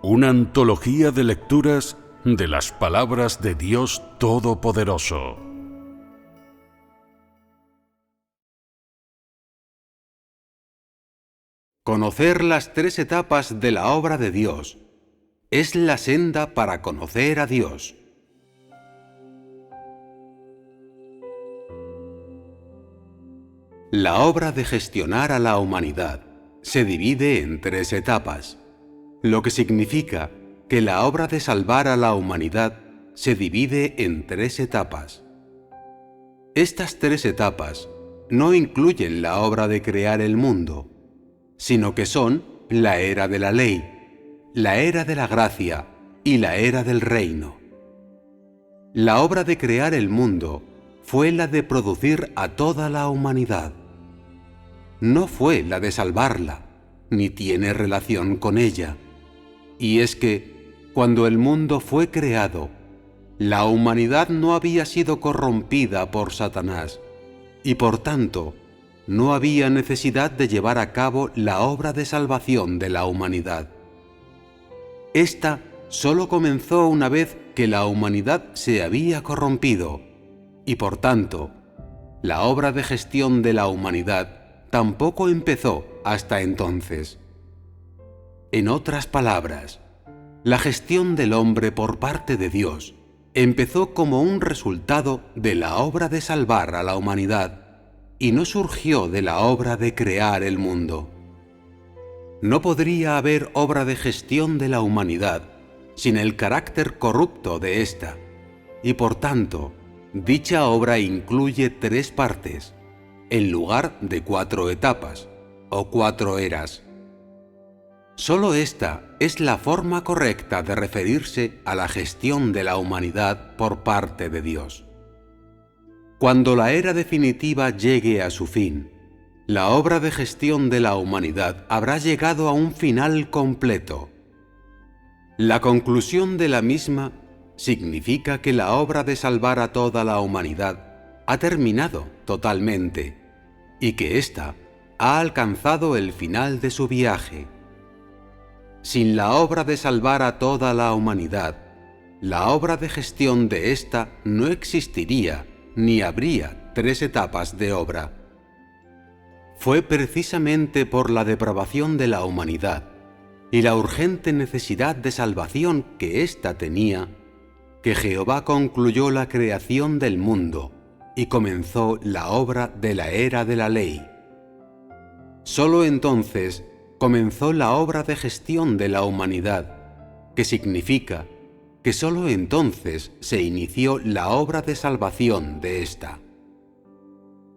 Una antología de lecturas de las palabras de Dios Todopoderoso. Conocer las tres etapas de la obra de Dios es la senda para conocer a Dios. La obra de gestionar a la humanidad se divide en tres etapas, lo que significa que la obra de salvar a la humanidad se divide en tres etapas. Estas tres etapas no incluyen la obra de crear el mundo, sino que son la era de la ley, la era de la gracia y la era del reino. La obra de crear el mundo fue la de producir a toda la humanidad. No fue la de salvarla, ni tiene relación con ella. Y es que, cuando el mundo fue creado, la humanidad no había sido corrompida por Satanás, y por tanto, no había necesidad de llevar a cabo la obra de salvación de la humanidad. Esta solo comenzó una vez que la humanidad se había corrompido, y por tanto, la obra de gestión de la humanidad tampoco empezó hasta entonces. En otras palabras, la gestión del hombre por parte de Dios empezó como un resultado de la obra de salvar a la humanidad y no surgió de la obra de crear el mundo. No podría haber obra de gestión de la humanidad sin el carácter corrupto de ésta, y por tanto, dicha obra incluye tres partes, en lugar de 4 etapas o 4 eras. Solo esta es la forma correcta de referirse a la gestión de la humanidad por parte de Dios. Cuando la era definitiva llegue a su fin, la obra de gestión de la humanidad habrá llegado a un final completo. La conclusión de la misma significa que la obra de salvar a toda la humanidad ha terminado totalmente, y que ésta ha alcanzado el final de su viaje. Sin la obra de salvar a toda la humanidad, la obra de gestión de ésta no existiría ni habría 3 etapas de obra. Fue precisamente por la depravación de la humanidad y la urgente necesidad de salvación que ésta tenía, que Jehová concluyó la creación del mundo y comenzó la obra de la era de la ley. Solo entonces comenzó la obra de gestión de la humanidad, que significa que solo entonces se inició la obra de salvación de ésta.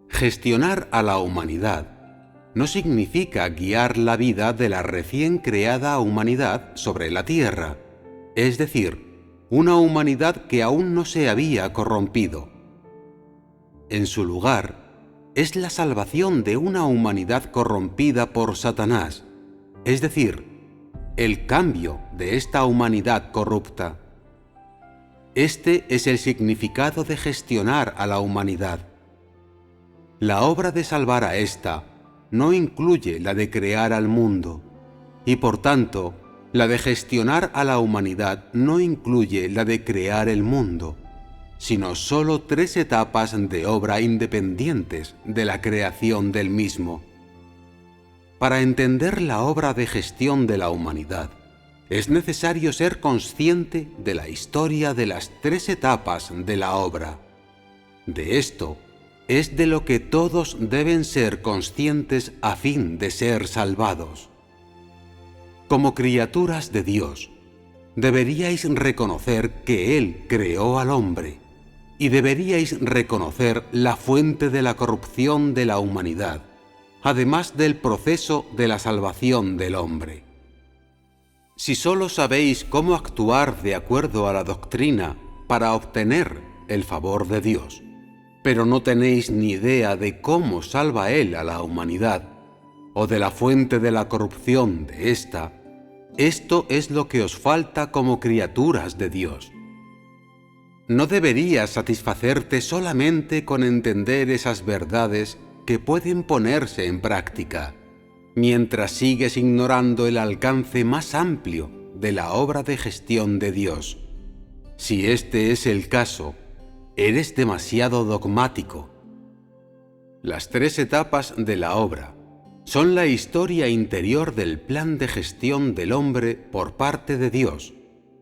Gestionar a la humanidad no significa guiar la vida de la recién creada humanidad sobre la tierra, es decir, una humanidad que aún no se había corrompido. En su lugar, es la salvación de una humanidad corrompida por Satanás, es decir, el cambio de esta humanidad corrupta. Este es el significado de gestionar a la humanidad. La obra de salvar a ésta no incluye la de crear al mundo, y por tanto, la de gestionar a la humanidad no incluye la de crear el mundo, sino solo 3 etapas de obra independientes de la creación del mismo. Para entender la obra de gestión de la humanidad, es necesario ser consciente de la historia de las 3 etapas de la obra. De esto es de lo que todos deben ser conscientes a fin de ser salvados. Como criaturas de Dios, deberíais reconocer que Él creó al hombre, y deberíais reconocer la fuente de la corrupción de la humanidad, además del proceso de la salvación del hombre. Si solo sabéis cómo actuar de acuerdo a la doctrina para obtener el favor de Dios, pero no tenéis ni idea de cómo salva Él a la humanidad, o de la fuente de la corrupción de ésta, esto es lo que os falta como criaturas de Dios. No deberías satisfacerte solamente con entender esas verdades que pueden ponerse en práctica, mientras sigues ignorando el alcance más amplio de la obra de gestión de Dios. Si este es el caso, eres demasiado dogmático. Las 3 etapas de la obra son la historia interior del plan de gestión del hombre por parte de Dios,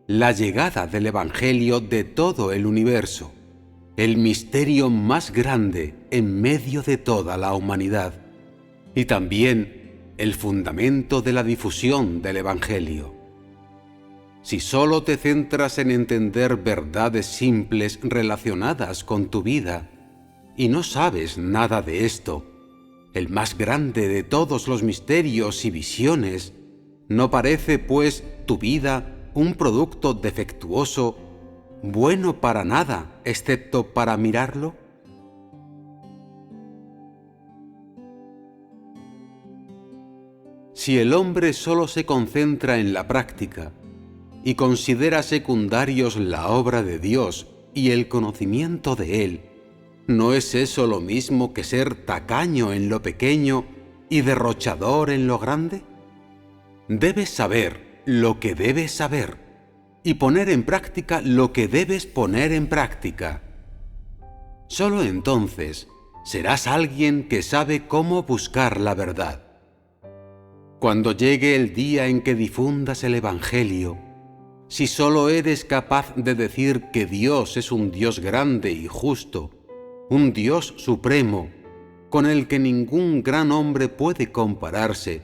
la llegada del Evangelio de todo el universo, el misterio más grande en medio de toda la humanidad, y también el fundamento de la difusión del Evangelio. Si solo te centras en entender verdades simples relacionadas con tu vida y no sabes nada de esto, el más grande de todos los misterios y visiones, ¿no parece, pues, tu vida un producto defectuoso, bueno para nada, excepto para mirarlo? Si el hombre solo se concentra en la práctica y considera secundarios la obra de Dios y el conocimiento de Él, ¿no es eso lo mismo que ser tacaño en lo pequeño y derrochador en lo grande? Debes saber lo que debes saber y poner en práctica lo que debes poner en práctica. Solo entonces serás alguien que sabe cómo buscar la verdad. Cuando llegue el día en que difundas el Evangelio, si solo eres capaz de decir que Dios es un Dios grande y justo, un Dios supremo, con el que ningún gran hombre puede compararse,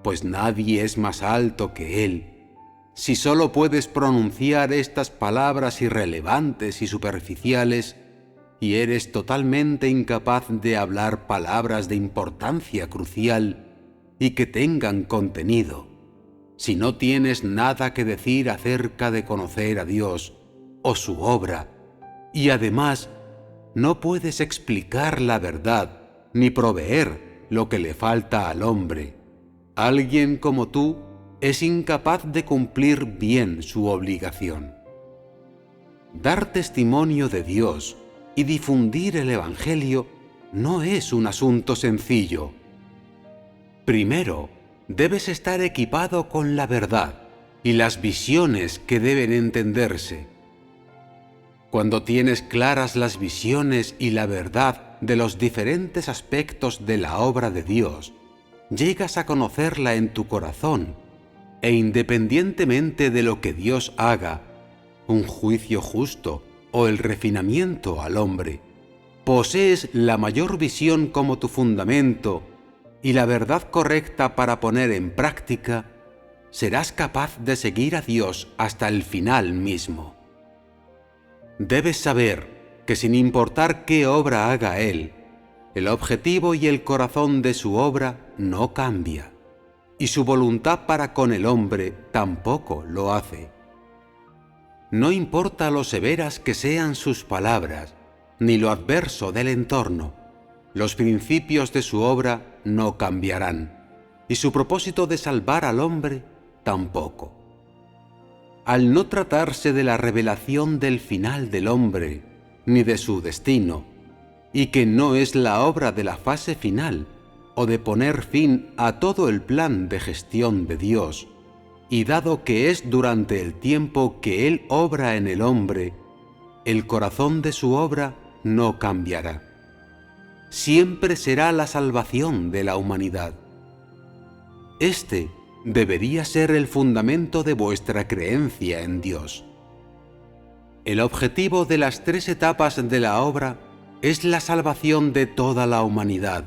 pues nadie es más alto que Él, si solo puedes pronunciar estas palabras irrelevantes y superficiales, y eres totalmente incapaz de hablar palabras de importancia crucial y que tengan contenido, si no tienes nada que decir acerca de conocer a Dios o su obra, y además no puedes explicar la verdad ni proveer lo que le falta al hombre, alguien como tú es incapaz de cumplir bien su obligación. Dar testimonio de Dios y difundir el Evangelio no es un asunto sencillo. Primero, debes estar equipado con la verdad y las visiones que deben entenderse. Cuando tienes claras las visiones y la verdad de los diferentes aspectos de la obra de Dios, llegas a conocerla en tu corazón, e independientemente de lo que Dios haga, un juicio justo o el refinamiento al hombre, posees la mayor visión como tu fundamento y la verdad correcta para poner en práctica, serás capaz de seguir a Dios hasta el final mismo. Debes saber que sin importar qué obra haga Él, el objetivo y el corazón de su obra no cambia, y su voluntad para con el hombre tampoco lo hace. No importa lo severas que sean sus palabras, ni lo adverso del entorno, los principios de su obra no cambiarán, y su propósito de salvar al hombre tampoco. Al no tratarse de la revelación del final del hombre, ni de su destino, y que no es la obra de la fase final, o de poner fin a todo el plan de gestión de Dios, y dado que es durante el tiempo que Él obra en el hombre, el corazón de su obra no cambiará. Siempre será la salvación de la humanidad. Este debería ser el fundamento de vuestra creencia en Dios. El objetivo de las 3 etapas de la obra es la salvación de toda la humanidad,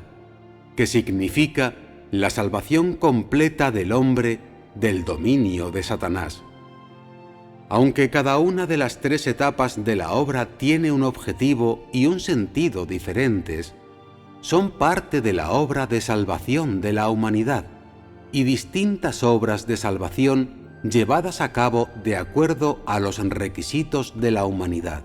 que significa la salvación completa del hombre del dominio de Satanás. Aunque cada una de las 3 etapas de la obra tiene un objetivo y un sentido diferentes, son parte de la obra de salvación de la humanidad y distintas obras de salvación llevadas a cabo de acuerdo a los requisitos de la humanidad.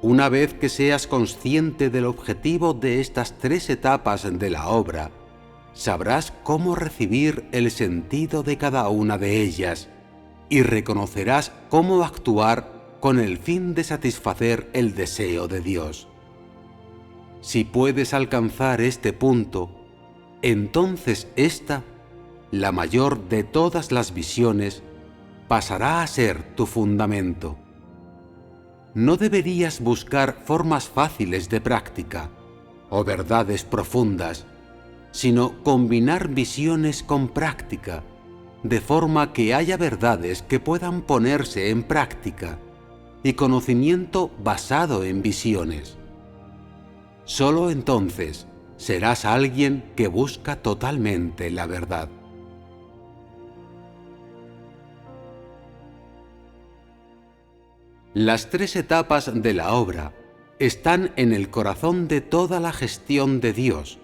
Una vez que seas consciente del objetivo de estas 3 etapas de la obra, sabrás cómo recibir el sentido de cada una de ellas y reconocerás cómo actuar con el fin de satisfacer el deseo de Dios. Si puedes alcanzar este punto, entonces esta, la mayor de todas las visiones, pasará a ser tu fundamento. No deberías buscar formas fáciles de práctica o verdades profundas, sino combinar visiones con práctica, de forma que haya verdades que puedan ponerse en práctica y conocimiento basado en visiones. Solo entonces serás alguien que busca totalmente la verdad. Las tres etapas de la obra están en el corazón de toda la gestión de Dios,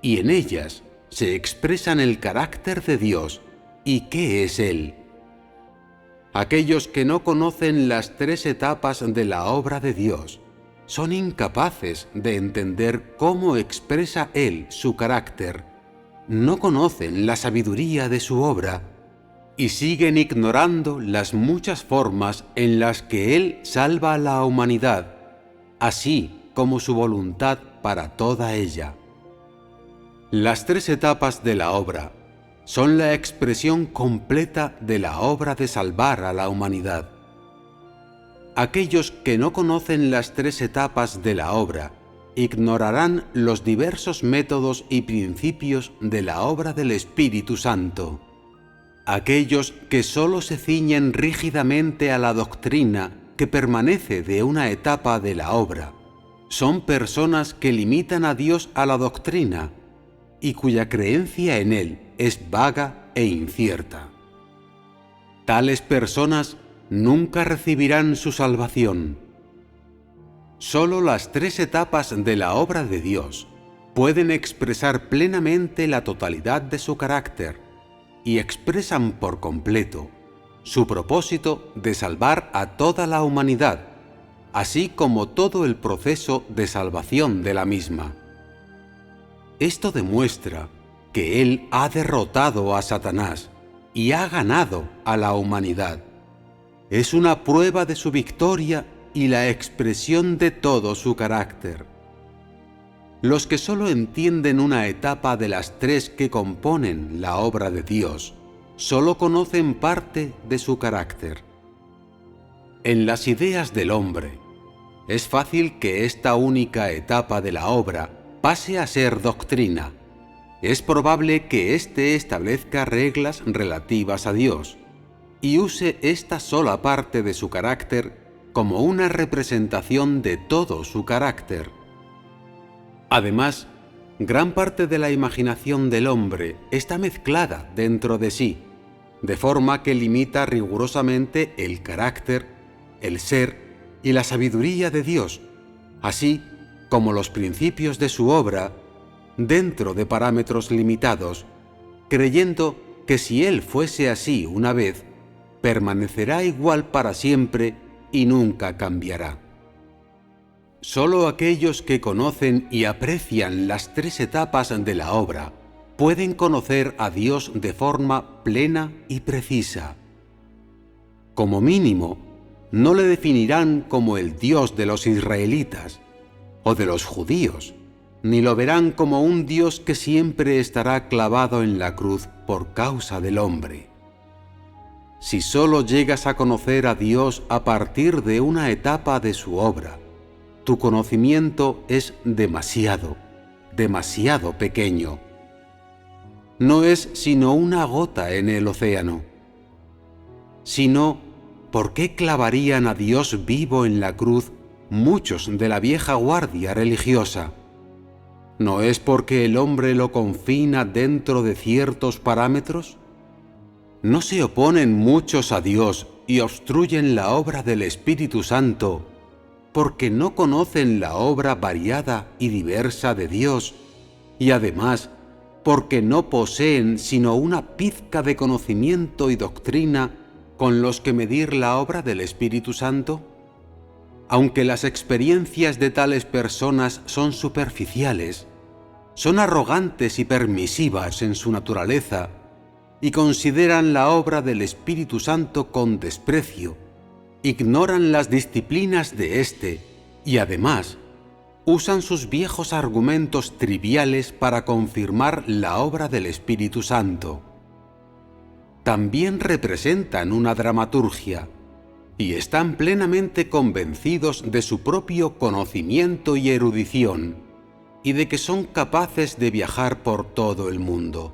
y en ellas se expresan el carácter de Dios y qué es Él. Aquellos que no conocen las tres etapas de la obra de Dios son incapaces de entender cómo expresa Él su carácter, no conocen la sabiduría de su obra y siguen ignorando las muchas formas en las que Él salva a la humanidad, así como su voluntad para toda ella. Las tres etapas de la obra son la expresión completa de la obra de salvar a la humanidad. Aquellos que no conocen las tres etapas de la obra ignorarán los diversos métodos y principios de la obra del Espíritu Santo. Aquellos que solo se ciñen rígidamente a la doctrina que permanece de una etapa de la obra son personas que limitan a Dios a la doctrina y cuya creencia en Él es vaga e incierta. Tales personas nunca recibirán su salvación. Solo las tres etapas de la obra de Dios pueden expresar plenamente la totalidad de su carácter y expresan por completo su propósito de salvar a toda la humanidad, así como todo el proceso de salvación de la misma. Esto demuestra que Él ha derrotado a Satanás y ha ganado a la humanidad. Es una prueba de su victoria y la expresión de todo su carácter. Los que solo entienden una etapa de las tres que componen la obra de Dios, solo conocen parte de su carácter. En las ideas del hombre, es fácil que esta única etapa de la obra pase a ser doctrina. Es probable que éste establezca reglas relativas a Dios y use esta sola parte de su carácter como una representación de todo su carácter. Además, gran parte de la imaginación del hombre está mezclada dentro de sí, de forma que limita rigurosamente el carácter, el ser y la sabiduría de Dios, así como los principios de su obra, dentro de parámetros limitados, creyendo que si Él fuese así una vez, permanecerá igual para siempre y nunca cambiará. Solo aquellos que conocen y aprecian las tres etapas de la obra pueden conocer a Dios de forma plena y precisa. Como mínimo, no le definirán como el Dios de los israelitas o de los judíos, ni lo verán como un Dios que siempre estará clavado en la cruz por causa del hombre. Si solo llegas a conocer a Dios a partir de una etapa de su obra, tu conocimiento es demasiado pequeño. No es sino una gota en el océano. Sino, ¿por qué clavarían a Dios vivo en la cruz muchos de la vieja guardia religiosa? ¿No es porque el hombre lo confina dentro de ciertos parámetros? ¿No se oponen muchos a Dios y obstruyen la obra del Espíritu Santo porque no conocen la obra variada y diversa de Dios y además porque no poseen sino una pizca de conocimiento y doctrina con los que medir la obra del Espíritu Santo? Aunque las experiencias de tales personas son superficiales, son arrogantes y permisivas en su naturaleza y consideran la obra del Espíritu Santo con desprecio, ignoran las disciplinas de éste y además usan sus viejos argumentos triviales para confirmar la obra del Espíritu Santo. también representan una dramaturgia y están plenamente convencidos de su propio conocimiento y erudición y de que son capaces de viajar por todo el mundo.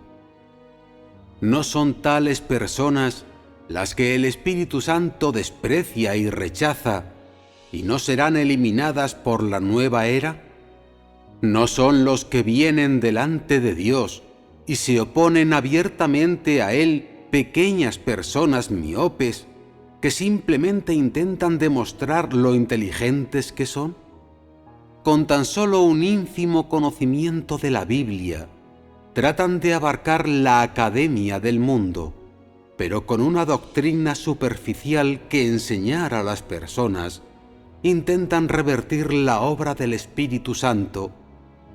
No son tales personas las que el Espíritu Santo desprecia y rechaza y no serán eliminadas por la nueva era. No son los que vienen delante de Dios y se oponen abiertamente a Él pequeñas personas miopes que simplemente intentan demostrar lo inteligentes que son. Con tan solo un ínfimo conocimiento de la Biblia, tratan de abarcar la academia del mundo, pero con una doctrina superficial que enseñar a las personas, intentan revertir la obra del Espíritu Santo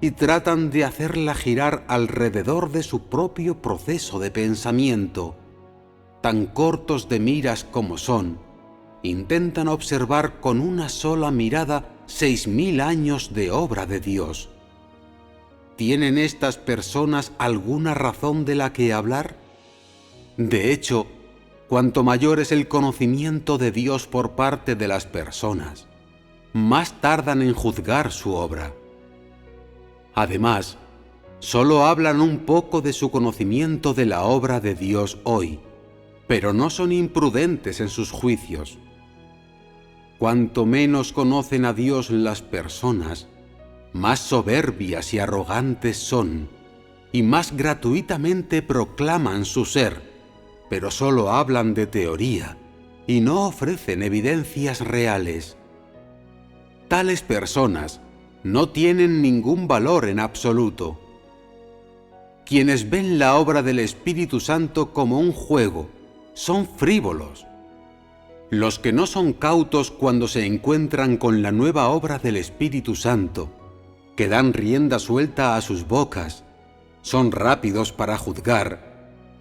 y tratan de hacerla girar alrededor de su propio proceso de pensamiento. Tan cortos de miras como son, intentan observar con una sola mirada 6000 años de obra de Dios. ¿Tienen estas personas alguna razón de la que hablar? De hecho, cuanto mayor es el conocimiento de Dios por parte de las personas, más tardan en juzgar su obra. Además, solo hablan un poco de su conocimiento de la obra de Dios hoy, pero no son imprudentes en sus juicios. Cuanto menos conocen a Dios las personas, más soberbias y arrogantes son, y más gratuitamente proclaman su ser, pero solo hablan de teoría y no ofrecen evidencias reales. Tales personas no tienen ningún valor en absoluto. Quienes ven la obra del Espíritu Santo como un juego son frívolos. Los que no son cautos cuando se encuentran con la nueva obra del Espíritu Santo, que dan rienda suelta a sus bocas, son rápidos para juzgar,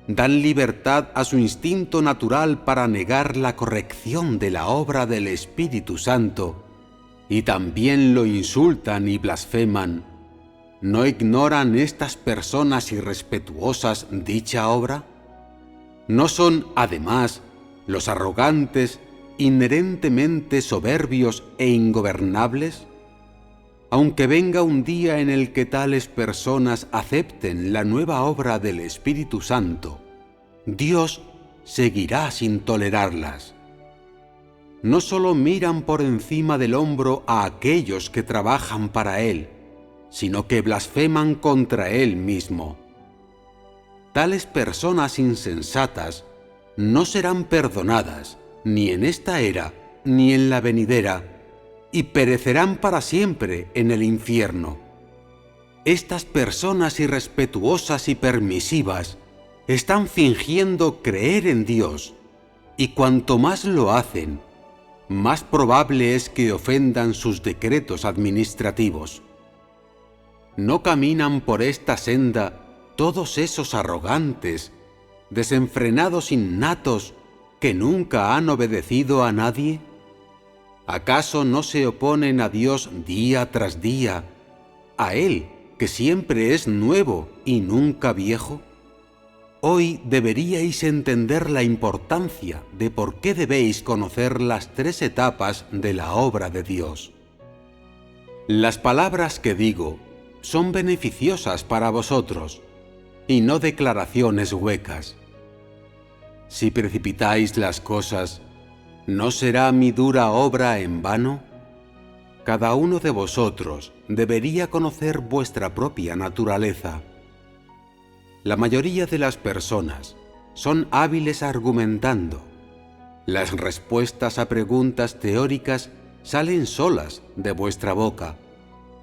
dan libertad a su instinto natural para negar la corrección de la obra del Espíritu Santo, y también lo insultan y blasfeman. ¿No ignoran estas personas irrespetuosas dicha obra? ¿No son, además, los arrogantes, inherentemente soberbios e ingobernables? Aunque venga un día en el que tales personas acepten la nueva obra del Espíritu Santo, Dios seguirá sin tolerarlas. No solo miran por encima del hombro a aquellos que trabajan para Él, sino que blasfeman contra Él mismo. Tales personas insensatas no serán perdonadas ni en esta era ni en la venidera, y perecerán para siempre en el infierno. Estas personas irrespetuosas y permisivas están fingiendo creer en Dios, y cuanto más lo hacen, más probable es que ofendan sus decretos administrativos. ¿No caminan por esta senda todos esos arrogantes, desenfrenados innatos que nunca han obedecido a nadie? ¿Acaso no se oponen a Dios día tras día, a Él que siempre es nuevo y nunca viejo? Hoy deberíais entender la importancia de por qué debéis conocer las 3 etapas de la obra de Dios. Las palabras que digo son beneficiosas para vosotros, y no declaraciones huecas. Si precipitáis las cosas, ¿no será mi dura obra en vano? Cada uno de vosotros debería conocer vuestra propia naturaleza. La mayoría de las personas son hábiles argumentando. Las respuestas a preguntas teóricas salen solas de vuestra boca,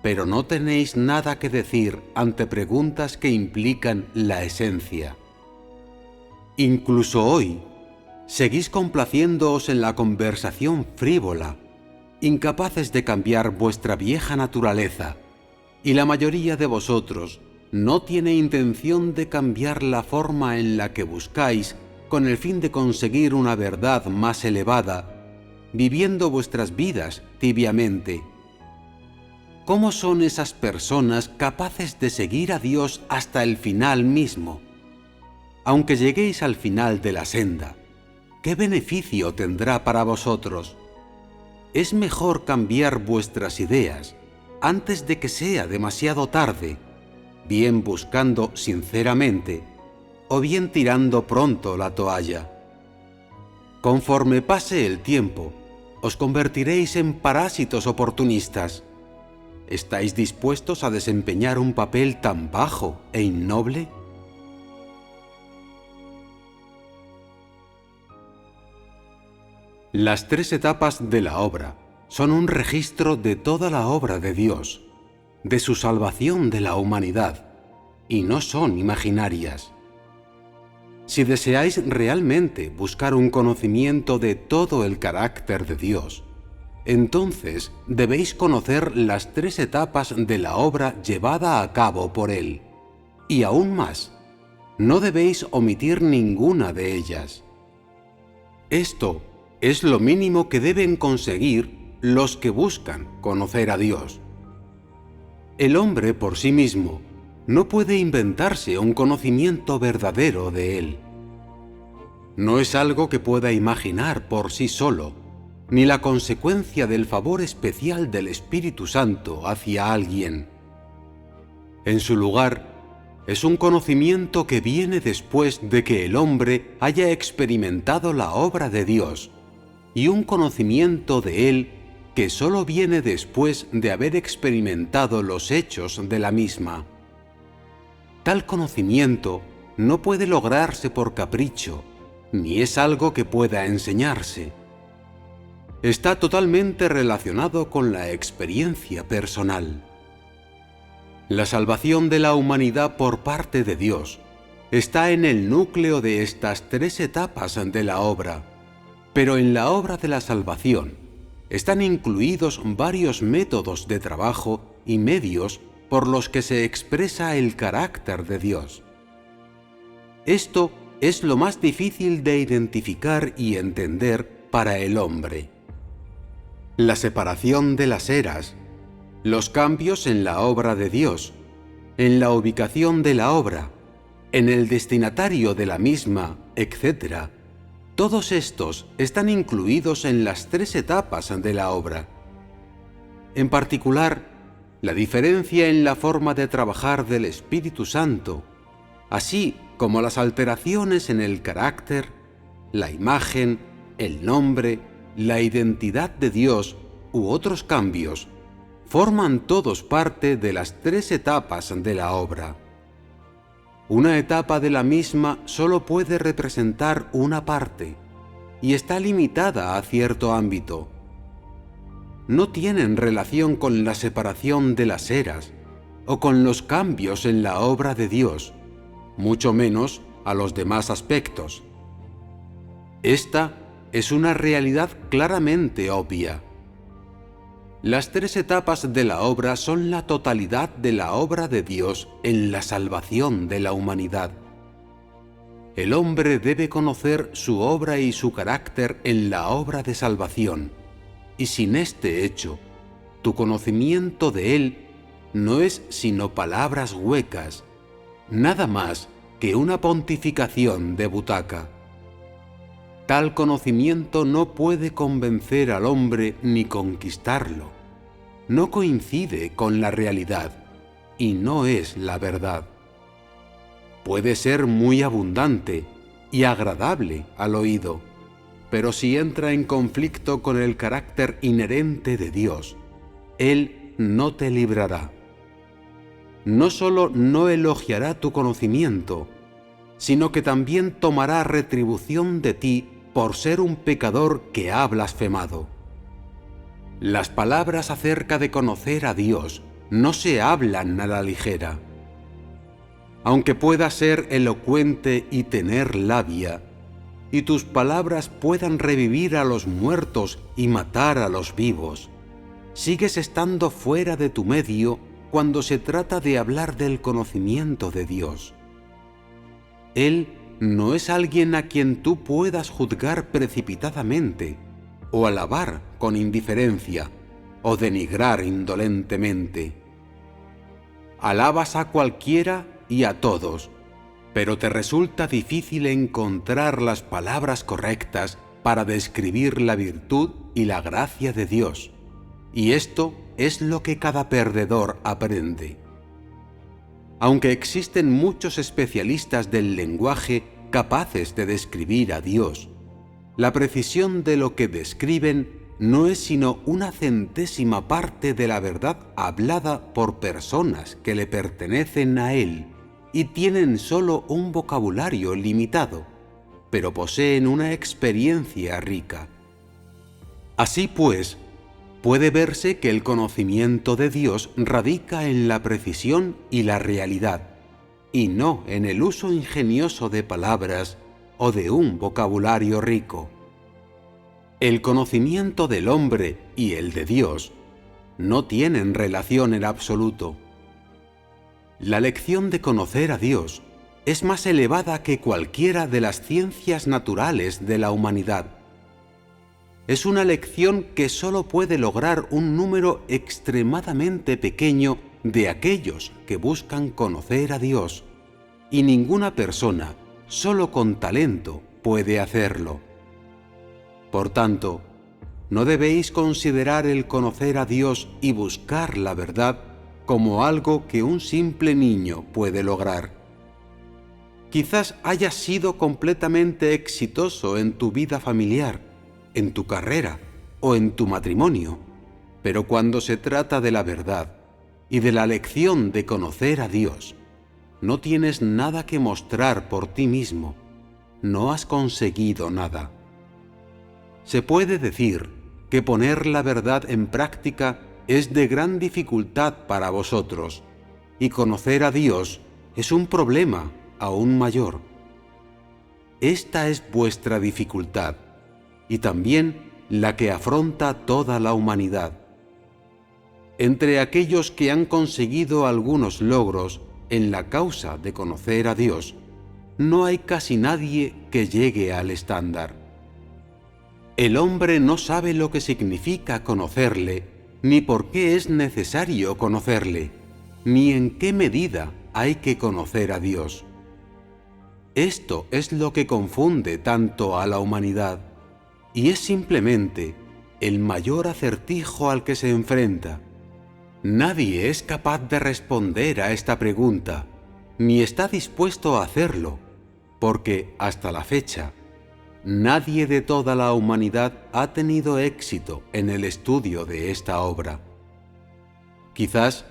pero no tenéis nada que decir ante preguntas que implican la esencia. Incluso hoy, seguís complaciéndoos en la conversación frívola, incapaces de cambiar vuestra vieja naturaleza, y la mayoría de vosotros no tiene intención de cambiar la forma en la que buscáis con el fin de conseguir una verdad más elevada, viviendo vuestras vidas tibiamente. ¿Cómo son esas personas capaces de seguir a Dios hasta el final mismo? aunque lleguéis al final de la senda, ¿qué beneficio tendrá para vosotros? Es mejor cambiar vuestras ideas antes de que sea demasiado tarde, bien buscando sinceramente o bien tirando pronto la toalla. Conforme pase el tiempo, os convertiréis en parásitos oportunistas. ¿Estáis dispuestos a desempeñar un papel tan bajo e innoble? Las 3 etapas de la obra son un registro de toda la obra de Dios, de su salvación de la humanidad, y no son imaginarias. Si deseáis realmente buscar un conocimiento de todo el carácter de Dios, entonces debéis conocer las 3 etapas de la obra llevada a cabo por Él, y aún más, no debéis omitir ninguna de ellas. Esto es lo mínimo que deben conseguir los que buscan conocer a Dios. El hombre por sí mismo no puede inventarse un conocimiento verdadero de Él. No es algo que pueda imaginar por sí solo, ni la consecuencia del favor especial del Espíritu Santo hacia alguien. En su lugar, es un conocimiento que viene después de que el hombre haya experimentado la obra de Dios, y un conocimiento de Él que solo viene después de haber experimentado los hechos de la misma. Tal conocimiento no puede lograrse por capricho, ni es algo que pueda enseñarse. Está totalmente relacionado con la experiencia personal. La salvación de la humanidad por parte de Dios está en el núcleo de estas 3 etapas de la obra, pero en la obra de la salvación están incluidos varios métodos de trabajo y medios por los que se expresa el carácter de Dios. Esto es lo más difícil de identificar y entender para el hombre. La separación de las eras, los cambios en la obra de Dios, en la ubicación de la obra, en el destinatario de la misma, etc. Todos estos están incluidos en las 3 etapas de la obra. En particular, la diferencia en la forma de trabajar del Espíritu Santo, así como las alteraciones en el carácter, la imagen, el nombre, la identidad de Dios u otros cambios, forman todos parte de las 3 etapas de la obra. Una etapa de la misma solo puede representar una parte y está limitada a cierto ámbito. No tienen relación con la separación de las eras o con los cambios en la obra de Dios, mucho menos a los demás aspectos. Esta es una realidad claramente obvia. Las 3 etapas de la obra son la totalidad de la obra de Dios en la salvación de la humanidad. El hombre debe conocer su obra y su carácter en la obra de salvación, y sin este hecho, tu conocimiento de Él no es sino palabras huecas, nada más que una pontificación de butaca. Tal conocimiento no puede convencer al hombre ni conquistarlo. No coincide con la realidad y no es la verdad. Puede ser muy abundante y agradable al oído, pero si entra en conflicto con el carácter inherente de Dios, Él no te librará. No solo no elogiará tu conocimiento, sino que también tomará retribución de ti por ser un pecador que ha blasfemado. Las palabras acerca de conocer a Dios no se hablan a la ligera. Aunque puedas ser elocuente y tener labia, y tus palabras puedan revivir a los muertos y matar a los vivos, sigues estando fuera de tu medio cuando se trata de hablar del conocimiento de Dios. Él no es alguien a quien tú puedas juzgar precipitadamente, o alabar con indiferencia, o denigrar indolentemente. Alabas a cualquiera y a todos, pero te resulta difícil encontrar las palabras correctas para describir la virtud y la gracia de Dios. Y esto es lo que cada perdedor aprende. Aunque existen muchos especialistas del lenguaje capaces de describir a Dios, la precisión de lo que describen no es sino una centésima parte de la verdad hablada por personas que le pertenecen a Él y tienen solo un vocabulario limitado, pero poseen una experiencia rica. Así pues, puede verse que el conocimiento de Dios radica en la precisión y la realidad, y no en el uso ingenioso de palabras o de un vocabulario rico. El conocimiento del hombre y el de Dios no tienen relación en absoluto. La lección de conocer a Dios es más elevada que cualquiera de las ciencias naturales de la humanidad. Es una lección que solo puede lograr un número extremadamente pequeño de aquellos que buscan conocer a Dios, y ninguna persona, solo con talento, puede hacerlo. Por tanto, no debéis considerar el conocer a Dios y buscar la verdad como algo que un simple niño puede lograr. Quizás hayas sido completamente exitoso en tu vida familiar, en tu carrera o en tu matrimonio, pero cuando se trata de la verdad y de la lección de conocer a Dios, no tienes nada que mostrar por ti mismo, no has conseguido nada. Se puede decir que poner la verdad en práctica es de gran dificultad para vosotros, y conocer a Dios es un problema aún mayor. Esta es vuestra dificultad, y también la que afronta toda la humanidad. Entre aquellos que han conseguido algunos logros en la causa de conocer a Dios, no hay casi nadie que llegue al estándar. El hombre no sabe lo que significa conocerle, ni por qué es necesario conocerle, ni en qué medida hay que conocer a Dios. Esto es lo que confunde tanto a la humanidad, y es simplemente el mayor acertijo al que se enfrenta. Nadie es capaz de responder a esta pregunta, ni está dispuesto a hacerlo, porque hasta la fecha, nadie de toda la humanidad ha tenido éxito en el estudio de esta obra. Quizás,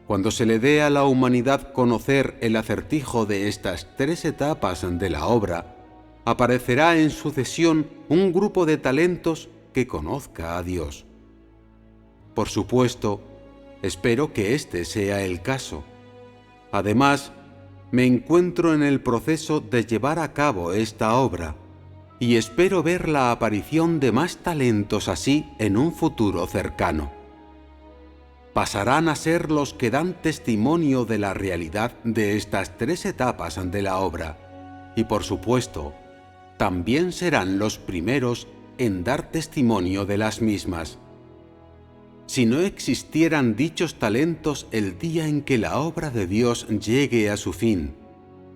cuando se le dé a la humanidad conocer el acertijo de estas 3 etapas de la obra, aparecerá en sucesión un grupo de talentos que conozca a Dios. Por supuesto, espero que este sea el caso. Además, me encuentro en el proceso de llevar a cabo esta obra, y espero ver la aparición de más talentos así en un futuro cercano. Pasarán a ser los que dan testimonio de la realidad de estas 3 etapas de la obra, y por supuesto, también serán los primeros en dar testimonio de las mismas. Si no existieran dichos talentos el día en que la obra de Dios llegue a su fin,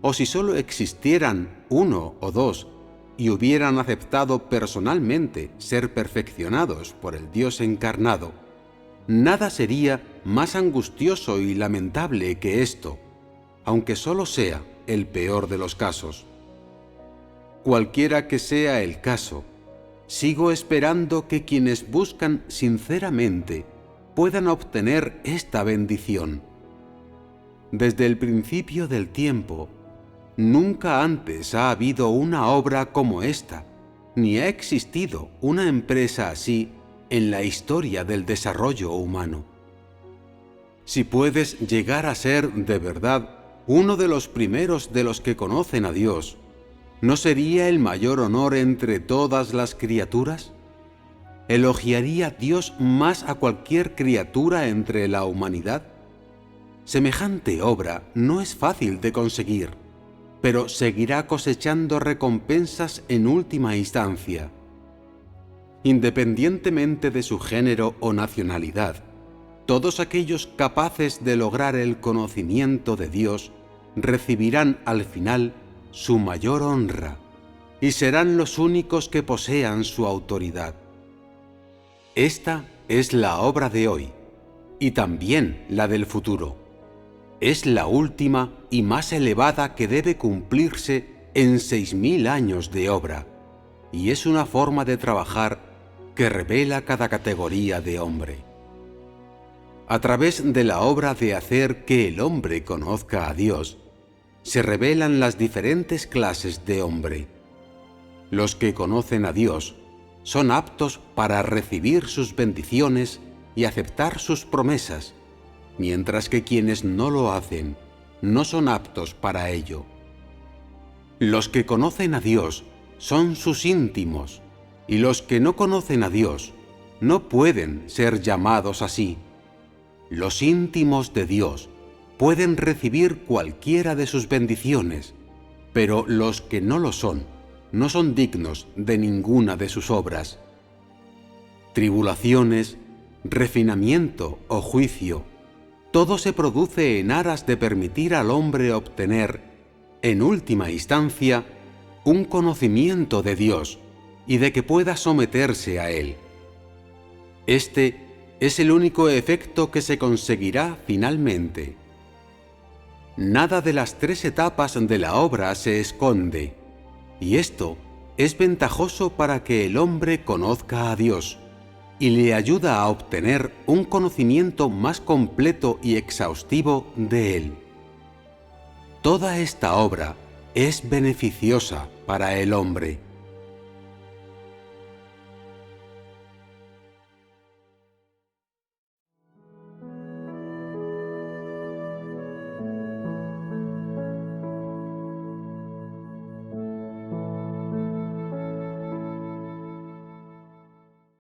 o si solo existieran 1 o 2 y hubieran aceptado personalmente ser perfeccionados por el Dios encarnado, nada sería más angustioso y lamentable que esto, aunque solo sea el peor de los casos. Cualquiera que sea el caso, sigo esperando que quienes buscan sinceramente puedan obtener esta bendición. Desde el principio del tiempo, nunca antes ha habido una obra como esta, ni ha existido una empresa así en la historia del desarrollo humano. Si puedes llegar a ser de verdad uno de los primeros de los que conocen a Dios, ¿no sería el mayor honor entre todas las criaturas? ¿Elogiaría Dios más a cualquier criatura entre la humanidad? Semejante obra no es fácil de conseguir, pero seguirá cosechando recompensas en última instancia. Independientemente de su género o nacionalidad, todos aquellos capaces de lograr el conocimiento de Dios recibirán al final su mayor honra y serán los únicos que posean su autoridad. Esta es la obra de hoy y también la del futuro. Es la última y más elevada que debe cumplirse en 6000 años de obra, y es una forma de trabajar que revela cada categoría de hombre. A través de la obra de hacer que el hombre conozca a Dios, se revelan las diferentes clases de hombre. Los que conocen a Dios son aptos para recibir sus bendiciones y aceptar sus promesas, mientras que quienes no lo hacen no son aptos para ello. Los que conocen a Dios son sus íntimos, y los que no conocen a Dios no pueden ser llamados así. Los íntimos de Dios pueden recibir cualquiera de sus bendiciones, pero los que no lo son no son dignos de ninguna de sus obras. Tribulaciones, refinamiento o juicio, todo se produce en aras de permitir al hombre obtener, en última instancia, un conocimiento de Dios y de que pueda someterse a Él. Este es el único efecto que se conseguirá finalmente. Nada de las 3 etapas de la obra se esconde, y esto es ventajoso para que el hombre conozca a Dios y le ayuda a obtener un conocimiento más completo y exhaustivo de Él. Toda esta obra es beneficiosa para el hombre.